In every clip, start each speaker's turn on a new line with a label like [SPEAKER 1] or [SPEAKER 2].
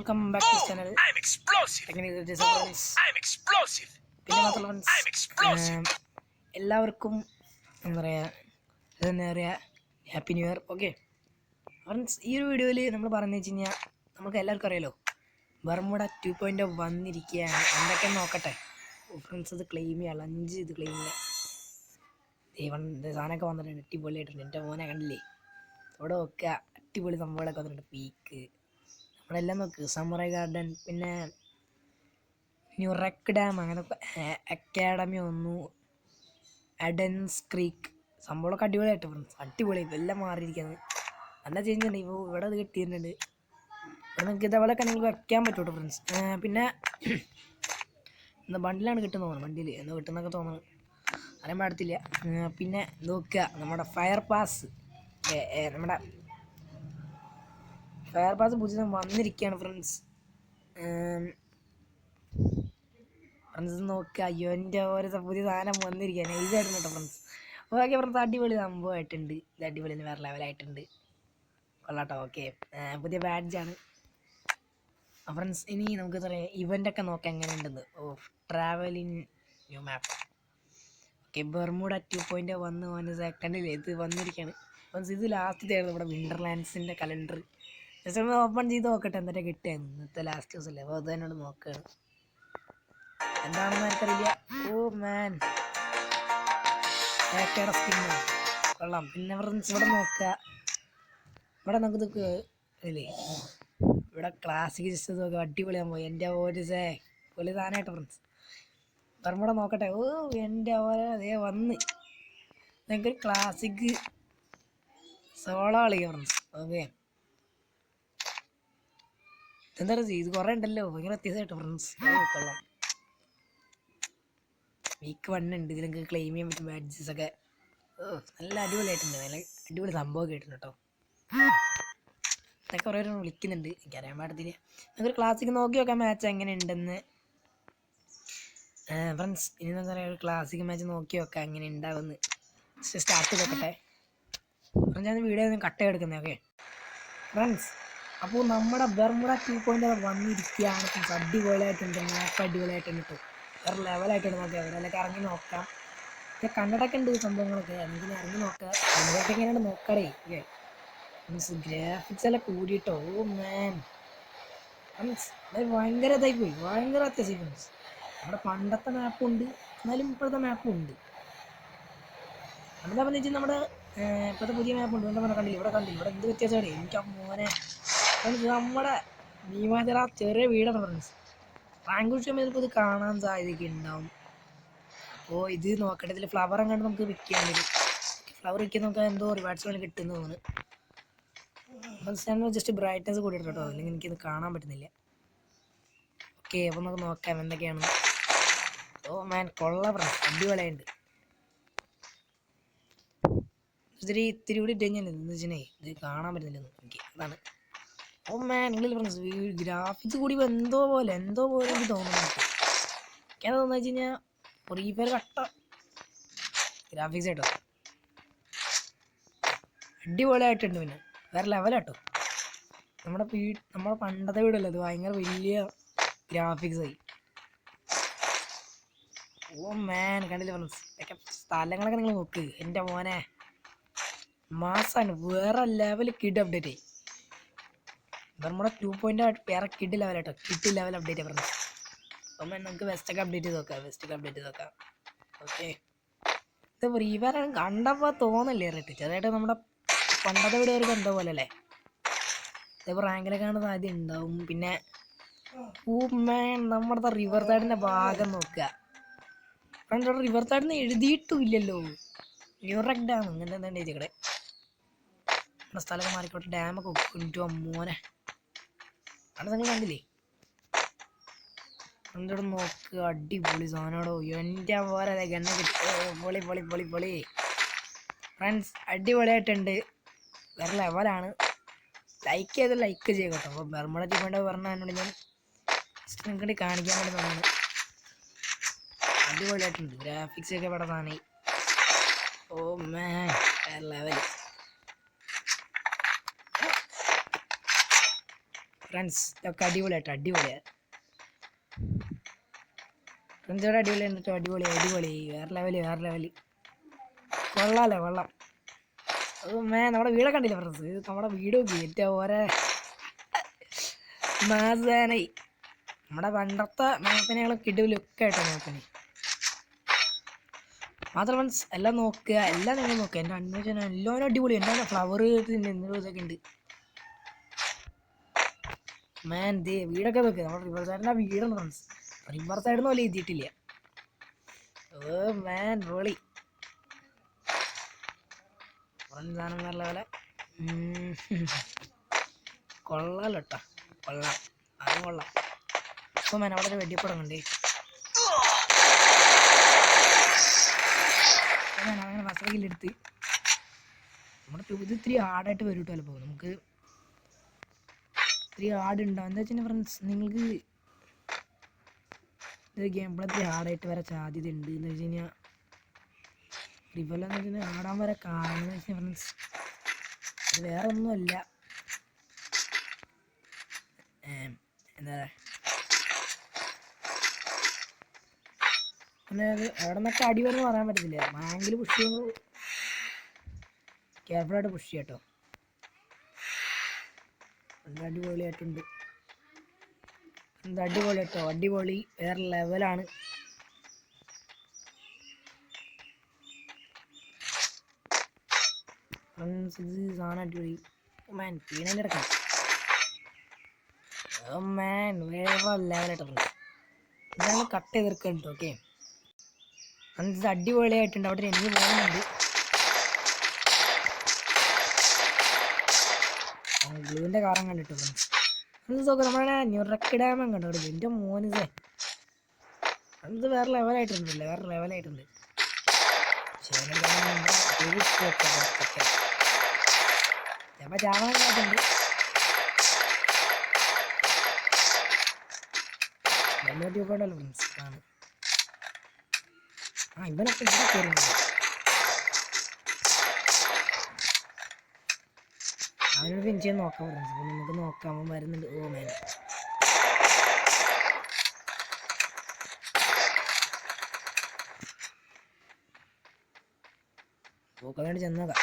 [SPEAKER 1] Welcome back to channel. പിന്നെ മാത്രമല്ല എല്ലാവർക്കും എന്താ പറയുക happy new year. Okay friends, ഈ ഒരു വീഡിയോയിൽ നമ്മൾ പറഞ്ഞു വെച്ച് കഴിഞ്ഞാൽ നമുക്ക് എല്ലാവർക്കും അറിയാലോ ബർമുഡ 2.0 വന്നിരിക്കുകയാണ്. എന്തൊക്കെ നോക്കട്ടെ ഫ്രണ്ട്സ്. ഇത് ക്ലെയിം ചെയ്യാം, ലഞ്ച് ഇത് ക്ലെയിം ചെയ്യാം. സാധനമൊക്കെ വന്നിട്ടുണ്ട്, അടിപൊളിയായിട്ടുണ്ട്. എൻ്റെ മോനെ കണ്ടില്ലേ അവിടെ ഒക്കെ അടിപൊളി സംഭവങ്ങളൊക്കെ വന്നിട്ടുണ്ട്. പീക്ക് നമ്മളെല്ലാം നോക്ക്, സമുറൈ ഗാർഡൻ, പിന്നെ ന്യൂറെക്ക് ഡാം, അങ്ങനെ അക്കാഡമി വന്നു, അഡൻസ് ക്രീക്ക് സംഭവങ്ങളൊക്കെ അടിപൊളിയായിട്ട് ഫ്രണ്ട്സ്. അടിപൊളി ഇതെല്ലാം മാറിയിരിക്കുന്നത് നല്ല ചേഞ്ച് ഉണ്ട്. ഇപ്പോൾ ഇവിടെ അത് കിട്ടിയിട്ടുണ്ട്. ഇവിടെ നിങ്ങൾക്ക് ഇതേപോലെയൊക്കെ നിങ്ങൾക്ക് വെക്കാൻ പറ്റൂട്ടോ ഫ്രണ്ട്സ്. പിന്നെ എന്താ ബണ്ടിലാണ് കിട്ടുന്നത് തോന്നുന്നു, ബണ്ടിൽ എന്താ കിട്ടുന്നൊക്കെ തോന്നുന്നു, അറിയാൻ പാടത്തില്ല. പിന്നെ നോക്കുക നമ്മുടെ ഫയർ പാസ് പുതിയ വന്നിരിക്കുകയാണ് ഫ്രണ്ട്സ്. നോക്കുക, അയ്യോ എൻ്റെ ഓരോ പുതിയ സാധനം വന്നിരിക്കുക നൈസായിട്ടുണ്ട് കേട്ടോ ഫ്രണ്ട്സ്. ഓക്കെ ഫ്രണ്ട്സ്, അടിപൊളി സംഭവമായിട്ടുണ്ട്. ഇത് അടിപൊളി വേറെ ലെവലായിട്ടുണ്ട്, കൊള്ളാട്ടോ. ഓക്കെ, പുതിയ ബാഡ്ജാണ് ഫ്രണ്ട്സ്. ഇനി നമുക്ക് പറയാം ഇവൻ്റൊക്കെ നോക്കാം എങ്ങനെയുണ്ടെന്ന്. ട്രാവലിംഗ് ന്യൂ മാപ്പ്. ഓക്കെ, ബർമുഡ 2.0 വന്ന് സെക്കൻഡിൽ ഇത് വന്നിരിക്കുകയാണ് ഫ്രണ്ട്സ്. ഇത് ലാസ്റ്റത്തെയാണ് നമ്മുടെ വിൻ്റർലാൻഡ്സിൻ്റെ കലണ്ടർ. ജസ്റ്റ് ഒന്ന് ഓപ്പൺ ചെയ്ത് നോക്കട്ടെ എന്തൊക്കെ കിട്ടിയായിരുന്നു. ഇന്നത്തെ ലാസ്റ്റ് ദിവസമല്ലേ, അപ്പോൾ അത് തന്നെയാണ് നോക്കുകയാണ്. എന്താണെന്ന് എനിക്കറിയില്ല. ഓ മാൻ, സ്കിന്ന് കൊള്ളാം. പിന്നെ ഫ്രണ്ട്സ് ഇവിടെ നോക്കുക, ഇവിടെ നമുക്ക് അല്ലേ ഇവിടെ ക്ലാസിക് ജസ്റ്റ് നോക്കുക, അടിപൊളിയാൻ പോയി. എൻ്റെ ഒരു പൊളി സാധനമായിട്ട് ഫ്രണ്ട്സ്. ബർമുഡ നോക്കട്ടെ. ഓ എൻ്റെ അതേ വന്ന് നിങ്ങൾക്ക് ക്ലാസിക് സോളോ കളിക്കാം ഫ്രണ്ട്സ്. ഓക്കെ, എന്താ പറയുക, ഇത് കുറേ ഉണ്ടല്ലോ, ഭയങ്കര വ്യത്യാസമായിട്ട് ഫ്രണ്ട്സ്. കൊള്ളാം. വീക്ക് 1 ഉണ്ട്, ഇതിൽ നിങ്ങൾക്ക് ക്ലെയിം ചെയ്യാൻ പറ്റും ബാഡ്ജസ് ഒക്കെ. നല്ല അടിപൊളിയായിട്ടുണ്ട്, നല്ല അടിപൊളി സംഭവമൊക്കെ ആയിട്ടുണ്ട് കേട്ടോ. ഇതൊക്കെ കുറേ വിളിക്കുന്നുണ്ട്, എനിക്കറിയാൻ പാടത്തില്ല. നിങ്ങൾക്ക് ക്ലാസിക് നോക്കി നോക്കാം മാച്ച് എങ്ങനെ ഉണ്ടെന്ന് ഫ്രണ്ട്സ്. ഇനി എന്താ പറയുക, ഒരു ക്ലാസിക് മാച്ച് നോക്കി നോക്കാം എങ്ങനെ ഉണ്ടാവുമെന്ന്. സ്റ്റാർട്ട് ചെയ്തോക്കട്ടെ ഫ്രണ്ട്സ്. ഞാൻ വീഡിയോ കട്ട് എടുക്കുന്നത്. ഓക്കെ ഫ്രണ്ട്സ്, അപ്പോൾ നമ്മുടെ ബർമുഡ 2.0 വന്നിരിക്കുകയാണ് ഫ്രണ്ട്സ്. അടിപൊളിയായിട്ടുണ്ട്, മാപ്പ് അടിപൊളിയായിട്ടുണ്ട് കേട്ടോ, വേറെ ലെവലായിട്ടുണ്ട്. നോക്കാം, എവിടെയൊക്കെ ഇറങ്ങി നോക്കാം. ഞാൻ കണ്ടിട്ടൊക്കെ ഉണ്ട് സംഭവങ്ങളൊക്കെ, എന്തെങ്കിലും ഇറങ്ങി നോക്കാം. അതിനൊക്കെ എങ്ങനെയാണ് നോക്കാറേ. ഓക്കെ മീൻസ് ഗ്രാഫിക്സ് എല്ലാം കൂടിയിട്ടോ. ഓ മാൻ മീൻസ് ഭയങ്കര ഇതായി പോയി, ഭയങ്കര അത്യാവശ്യം മീൻസ്. നമ്മുടെ പണ്ടത്തെ മാപ്പും ഉണ്ട്, എന്നാലും ഇപ്പോഴത്തെ മാപ്പും ഉണ്ട്. എന്താ പറഞ്ഞു വെച്ചാൽ നമ്മുടെ ഇപ്പോഴത്തെ പുതിയ മാപ്പുണ്ട്. എന്താ പറഞ്ഞാൽ കണ്ടില്ല, ഇവിടെ ഇവിടെ എന്ത് വ്യത്യാസമാണ്. എനിക്ക് മോനെ നമ്മുടെ ഭീമാചര ചെറിയ വീടാണ് ഫ്രണ്ട്സ്. റാങ്ക് സമയത്ത് ഇത് കാണാൻ സാധ്യതയൊക്കെ ഉണ്ടാവും. അപ്പോൾ ഇത് നോക്കട്ടെ, ഇതിൽ ഫ്ലവർ എങ്ങാണ്ട് നമുക്ക് വിൽക്കാൻ വരും. ഫ്ലവർ വിൽക്കാൻ നമുക്ക് എന്തോ റിവാർഡ്സ് വേണ്ടി കിട്ടുന്നു തോന്നുന്നു. ഞാൻ ജസ്റ്റ് ബ്രൈറ്റ്നസ് കൂടിയിട്ട് കേട്ടോ, അല്ലെങ്കിൽ എനിക്കിത് കാണാൻ പറ്റുന്നില്ല. ഓക്കെ, അപ്പോൾ നമുക്ക് നോക്കാം എന്തൊക്കെയാണ്. ഓ മാൻ കൊള്ള ഫ്രണ്ട്സ്, അടിപൊളിയുണ്ട്. ഇത്തിരി കൂടി ഇട്ട് കഴിഞ്ഞാൽ എന്ന് വെച്ചാൽ ഇത് കാണാൻ പറ്റുന്നില്ല എനിക്ക്, അതാണ്. ഓ മാൻ ഉള്ളിൽ ഫ്രണ്ട്സ് ഗ്രാഫിക്സ് കൂടി എന്തോ പോലെ എനിക്ക് തോന്നുന്നു. എനിക്കത് തോന്നുന്നു വെച്ച് കഴിഞ്ഞാൽ ഫ്രീ ഫയർ കട്ട ഗ്രാഫിക്സ് ആയിട്ടോ, അടിപൊളിയായിട്ടുണ്ട്. പിന്നെ വേറെ ലെവലാട്ടോ. നമ്മുടെ പണ്ടത്തെ വീടല്ലേ, അത് ഭയങ്കര വലിയ ഗ്രാഫിക്സ് ആയി. ഓ മാൻ കണ്ടില്ല ഫ്രണ്ട്സ്, ഒക്കെ സ്ഥലങ്ങളൊക്കെ നിങ്ങൾ നോക്ക്. എൻ്റെ മോനെ മാസാണ്, വേറെ ലെവൽ കിഡ് അപ്ഡേറ്റ് ആയി. നമ്മുടെ 2.0 വേറെ കിഡ് ലെവലായിട്ടോ, കിഡ് ലെവൽ അപ്ഡേറ്റ് ആയി ഫ്രണ്ട്സ്. അപ്പം നമുക്ക് വെസ്റ്റൊക്കെ അപ്ഡേറ്റ് ചെയ്ത് നോക്കാം. ഓക്കെ, ഇത് ഫ്രീ ഫയർ കണ്ടപ്പോൾ തോന്നില്ലേ റേറ്റ് ചെറുതായിട്ട് നമ്മുടെ പണ്ടത്തെ വീട് ഒരു എന്തോ പോലെ അല്ലേ. ഇതിപ്പോൾ റാങ്കിലൊക്കെ കാണുന്ന സാധ്യത ഉണ്ടാവും. പിന്നെ നമ്മുടെ റിവർ സൈഡിൻ്റെ ഭാഗം നോക്കുക ഫ്രണ്ട്സ്. അവിടെ റിവർ സൈഡിൽ നിന്ന് എഴുതിയിട്ടും ഇല്ലല്ലോ, ന്യൂറെക്ക് ഡാം അങ്ങനെ എന്താ എഴുതിക്കടെ. നമ്മുടെ സ്ഥലമൊക്കെ മാറിക്കോട്ടെ, ഡാമൊക്കെ കൊണ്ടു മോനെ അവിടെ നിങ്ങൾ കണ്ടില്ലേ. എൻ്റെ നോക്കുക, അടിപൊളി സാധനമാടോ. എൻ്റെ പോലെ ഗണ്ണ കിട്ടി, പൊളി ഫ്രണ്ട്സ്. അടിപൊളിയായിട്ടുണ്ട്, വേറെ ലെവലാണ്. ലൈക്ക് ചെയ്യുക കേട്ടോ. അപ്പോൾ ബർമുഡ 2.0 പറഞ്ഞാൽ എന്നോട് ഞാൻ നിങ്ങൾക്ക് കാണിക്കാൻ വേണ്ടി തോന്നുന്നു. അടിപൊളിയായിട്ടുണ്ട്, ഗ്രാഫിക്സ് ഒക്കെ ഇവിടെ സാധനമായി. ഓ മാൻ വേറെ ലെവൽ ഫ്രണ്ട്സ് ഇതൊക്കെ അടിപൊളിയാട്ടോ അടിപൊളിയാണ് ഫ്രണ്ട്സ് ഇവിടെ അടിപൊളി എന്നിട്ടോ അടിപൊളി അടിപൊളി വേറെ ലെവല് കൊള്ളാമല്ലോ കൊള്ളാം നമ്മുടെ വീടൊക്കെ കണ്ടില്ല ഫ്രണ്ട്സ് നമ്മുടെ വീട് ഗേറ്റ് ഓരോ മാസാനായി നമ്മുടെ പണ്ടത്തെ മാപ്പിനെകളൊക്കെ ഇടവിലൊക്കെ ആയിട്ടോ മാപ്പിനെ മാത്രം ഫ്രണ്ട്സ് എല്ലാം നോക്കുക എല്ലാം നിങ്ങൾ നോക്കുക എൻ്റെ അന്വേഷണം എല്ലാവരും അടിപൊളി എന്താണ് ഫ്ലവർ ഇതൊക്കെ ഉണ്ട് മാൻ ദേ വീടൊക്കെ നോക്കുക നമ്മുടെ റിവർ സൈഡിൻ്റെ വീടാണ് ഫ്രണ്ട്സ് റിവർ സൈഡിൽ പോലെ എഴുതിയിട്ടില്ല ഓ മാൻ റോളി സാധനം നല്ല പോലെ കൊള്ളാലോ കേട്ടോ കൊള്ളാം അതും കൊള്ളാം അപ്പോൾ മാൻ അവിടെ ഒരു വെടിപ്പടമുണ്ട് അങ്ങനെ വസതിയിലെടുത്ത് നമ്മുടെ ഇത് ഇത്തിരി ഹാർഡായിട്ട് വരും കേട്ടോ ചിലപ്പോൾ നമുക്ക് ഇത്തിരി ഹാർഡ് ഉണ്ടാവും എന്താ വെച്ചാൽ ഫ്രണ്ട്സ് നിങ്ങൾക്ക് ഇത് ഗെയിം പ്ലേ ഇത്തിരി ഹാർഡായിട്ട് വരാൻ സാധ്യത ഉണ്ട് എന്ന് വെച്ച് കഴിഞ്ഞാൽ റിവലെന്ന് വെച്ചാൽ ആടാൻ വരെ കാരണം എന്ന് വെച്ചാൽ ഫ്രണ്ട്സ് അത് വേറെ ഒന്നുമല്ല എന്താ പിന്നെ അത് എവിടെ നിന്നൊക്കെ അടി വരുന്ന പറയാൻ പറ്റത്തില്ല മാങ്കിൽ പുഷ് ചെയ്യുമ്പോൾ കെയർഫുള്ളായിട്ട് പുഷ് ചെയ്യാം കേട്ടോ അടിപൊളിയായിട്ടുണ്ട് അടിപൊളി കേട്ടോ അടിപൊളി വേറെ ലെവലാണ് ഫ്രണ്ട്സ് ഇത് സാധനം അടിപൊളി മാൻ പീണേൻ്റെ ഇടക്കണം മാൻ വേറെ ലെവലായിട്ട് ഫ്രണ്ട്സ് ഇതാണ് കട്ട് ചെയ്തെടുക്കുന്നുണ്ട് ഓക്കെ ഫ്രണ്ട്സ് അടിപൊളിയായിട്ടുണ്ട് അവിടെ എനിക്ക് പോകുന്നുണ്ട് ഗ്ലൂവിൻ്റെ കാറം കണ്ടിട്ട് ഫ്രണ്ട്സ് ഫ്രണ്ട്സ് നോക്കുക നമ്മുടെ ന്യൂറക്ക് ഡാമം കണ്ടോ അവിടെ എൻ്റെ മോനിസേ ഫ്രണ്ട്സ് വേറെ ലെവലായിട്ടുണ്ടല്ലേ വേറെ ലെവലായിട്ടുണ്ട് ചിലപ്പോൾ ചാവാനായിട്ടുണ്ട് ഉണ്ടല്ലോ ഫ്രണ്ട്സ് ആണ് ഇവനൊക്കെ ഇവിടെ കയറുന്നുണ്ട് അവനോട് ഫിനിഷ് ചെയ്യാൻ നോക്കാം ഫ്രണ്ട്സ് അപ്പോൾ നമുക്ക് നോക്കാം അവൻ വരുന്നുണ്ട് ഓ മേൻ നോക്കാൻ വേണ്ടി ചെന്നോക്കാം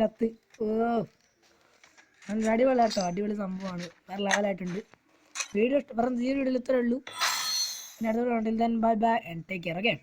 [SPEAKER 1] ചത്ത് ഓ അടിപൊളി കേട്ടോ അടിപൊളി സംഭവമാണ് വേറെ ലെവലായിട്ടുണ്ട് വീഡിയോ പറഞ്ഞ വീഡിയോയിൽ ഇത്രേ ഉള്ളൂ പിന്നെ അടുത്ത bye bye and take care okay